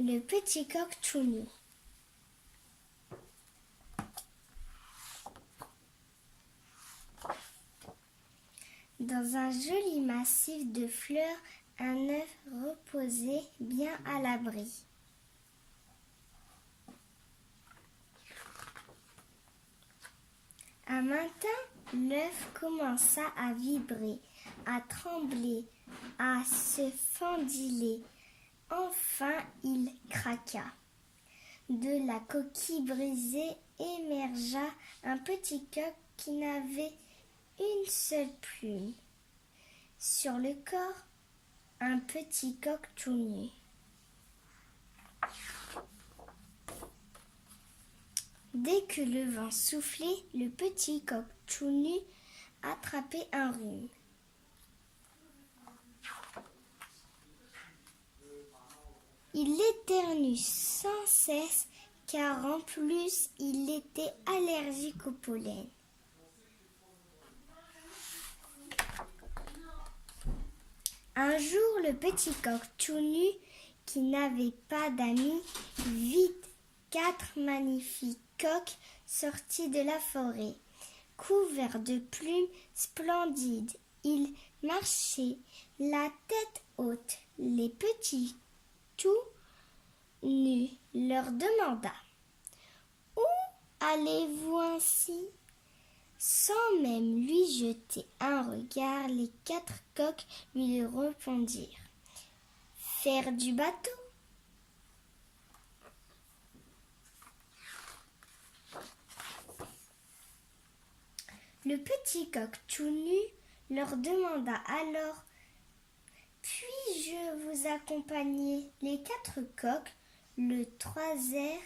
Le petit coq tout nu. Dans un joli massif de fleurs, un œuf reposait bien à l'abri. Un matin, l'œuf commença à vibrer, à trembler, à se fendiller. Enfin, il craqua. De la coquille brisée émergea un petit coq qui n'avait une seule plume. Sur le corps, un petit coq tout nu. Dès que le vent soufflait, le petit coq tout nu attrapait un rhume. Il éternue sans cesse car en plus il était allergique au pollen. Un jour, le petit coq tout nu, qui n'avait pas d'amis, vit 4 magnifiques coqs sortis de la forêt. Couverts de plumes splendides, ils marchaient la tête haute. Les petits tout nus leur demanda « Où allez-vous ainsi ?» Sans même lui jeter un regard, les 4 coqs lui répondirent « Faire du bateau ?» Le petit coq tout nu leur demanda alors « Puis-je vous accompagner ?» Les 4 coqs le toisèrent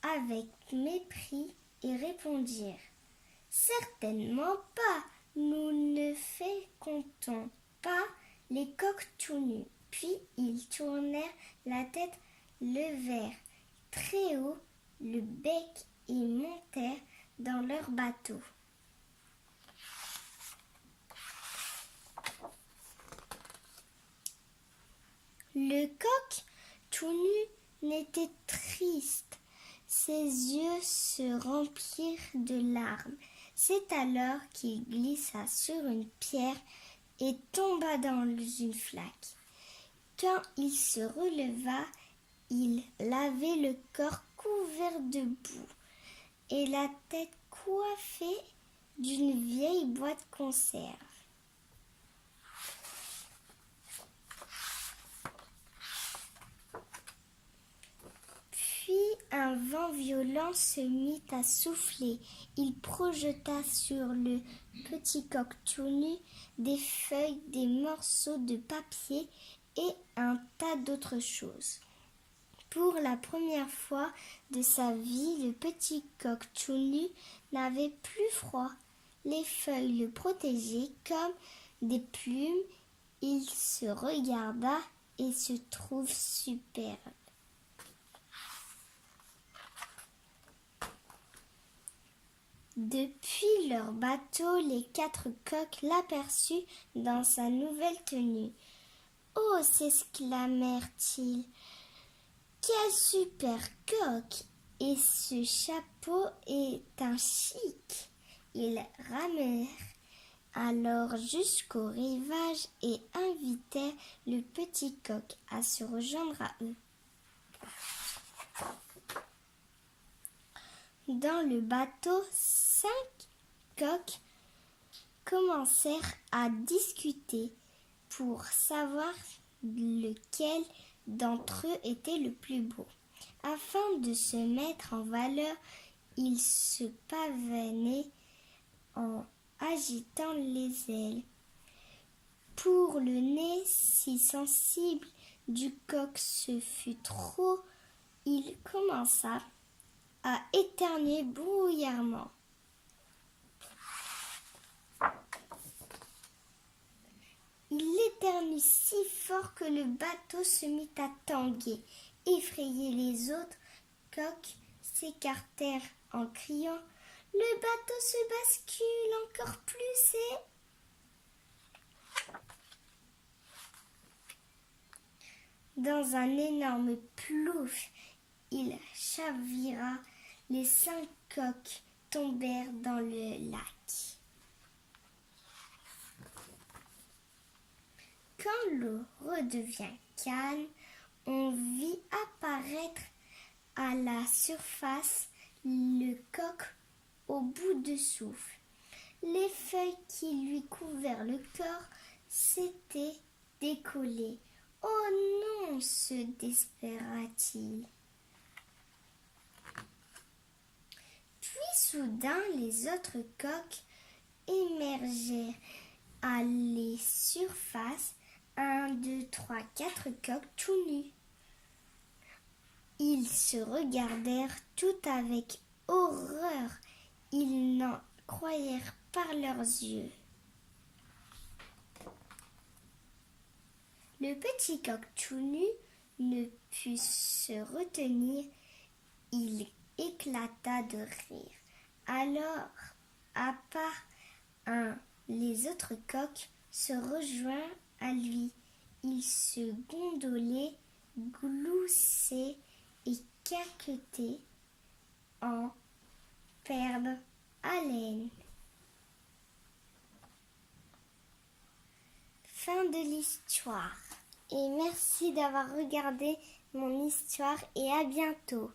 avec mépris et répondirent « Certainement pas, nous ne fréquentons pas les coqs tout nus. » Puis ils tournèrent la tête, levèrent très haut le bec et montèrent dans leur bateau. Le coq tout nu n'était triste. Ses yeux se remplirent de larmes. C'est alors qu'il glissa sur une pierre et tomba dans une flaque. Quand il se releva, il avait le corps couvert de boue et la tête coiffée d'une vieille boîte conserve. Puis un vent violent se mit à souffler. Il projeta sur le petit coq tout nu des feuilles, des morceaux de papier et un tas d'autres choses. Pour la première fois de sa vie, le petit coq tout nu n'avait plus froid. Les feuilles le protégeaient comme des plumes. Il se regarda et se trouve superbe. Depuis leur bateau, les 4 coqs l'aperçurent dans sa nouvelle tenue. « Oh !» s'exclamèrent-ils. « Quel super coq ! Et ce chapeau est un chic !» Ils ramèrent alors jusqu'au rivage et invitèrent le petit coq à se rejoindre à eux. Dans le bateau, 5 coqs commencèrent à discuter pour savoir lequel d'entre eux était le plus beau. Afin de se mettre en valeur, ils se pavanaient en agitant les ailes. Pour le nez si sensible du coq, ce fut trop. Il commença à éternuer bruyamment. Il éternut si fort que le bateau se mit à tanguer. Effrayés, les autres coqs s'écartèrent en criant « Le bateau se bascule encore plus et... » Dans un énorme plouf, il chavira, les 5 coqs tombèrent dans le lac. Quand l'eau redevient calme, on vit apparaître à la surface le coq au bout de souffle. Les feuilles qui lui couvrent le corps s'étaient décollées. « Oh non !» se désespéra-t-il. Puis soudain, les autres coqs émergèrent à la surface. 1, 2, 3, 4 coqs tout nus. Ils se regardèrent tout avec horreur. Ils n'en croyèrent pas leurs yeux. Le petit coq tout nu ne put se retenir. Il éclata de rire. Alors, à part les autres coqs se rejoignent à lui. Ils se gondolaient, gloussaient et caquetaient en perdent haleine. Fin de l'histoire. Et merci d'avoir regardé mon histoire et à bientôt.